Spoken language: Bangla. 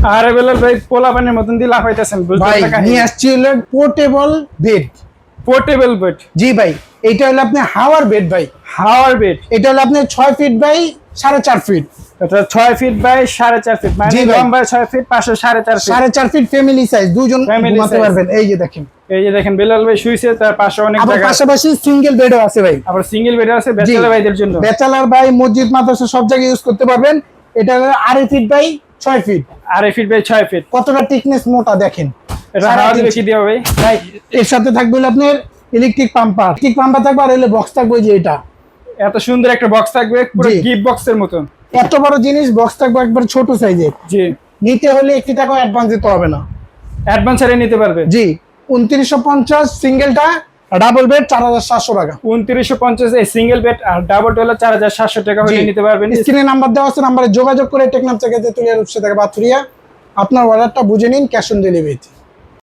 আর বেলাল ভাই পোলাপানের মতন দিয়ে লাফাইতেছেন ভাই নিয়ে আসছি হলো পোর্টেবল বেড। Portable bed. জি ভাই, এটা হলো আপনি হাওয়ার বেড ভাই। হাওয়ার বেড। এটা হলো আপনার 6 ফিট বাই 4.5 ফিট। এটা 6 ফিট বাই 4.5 ফিট, মানে জি ভাই। লম্বা 6 ফিট, পাশে 4.5 ফিট। 4.5 ফিট ফ্যামিলি সাইজ, দুজন Family ঘুমাতে size। পারবেন। এই যে দেখেন, এই যে দেখেন বেলাল ভাই শুইছে, তার পাশে অনেক আবার জায়গা, পাশাপাশি সিঙ্গেল বেডও আছে ভাই। আবার সিঙ্গেল বেড আছে জি, ব্যাচেলর ভাইদের জন্য। ব্যাচেলর ভাই, মসজিদ মাদ্রাসা সব জায়গায় ইউজ করতে পারবেন। এটা হলো 2.5 feet by 6 feet. 2.5 feet by 6 feet. কতটা থিকনেস, মোটা দেখেন। এটা হাওয়া দিবে কি দিবে ভাই? ভাই এর সাথে থাকবে হলো আপনার ইলেকট্রিক পাম্পার। ইলেকট্রিক পাম্পার থাকবে, আর হলো বক্স থাকবে ওই যে এটা। এত সুন্দর একটা বক্স থাকবে, পুরো জি। গিফট বক্সের মতন। এত বড় জিনিস, বক্স থাকবে একবার ছোট সাইজের। জি, নিতে হলে 1 টাকা অ্যাডভান্স দিতে হবে না। অ্যাডভান্সারে নিতে পারবে। জি, 2950 সিঙ্গেলটা, ডাবল বেড 4700 টাকা। 2950 এই সিঙ্গেল বেড, আর ডাবল হলো 4700 টাকা হলে নিতে পারবেন। স্ক্রিনে নাম্বার দেওয়া আছে, নাম্বারে যোগাযোগ করে টেকনাফ থেকে তেতুলিয়ার উৎসে থেকে পাথুরিয়া আপনার অর্ডারটা বুঝে নিন, ক্যাশ অন ডেলিভারিতে।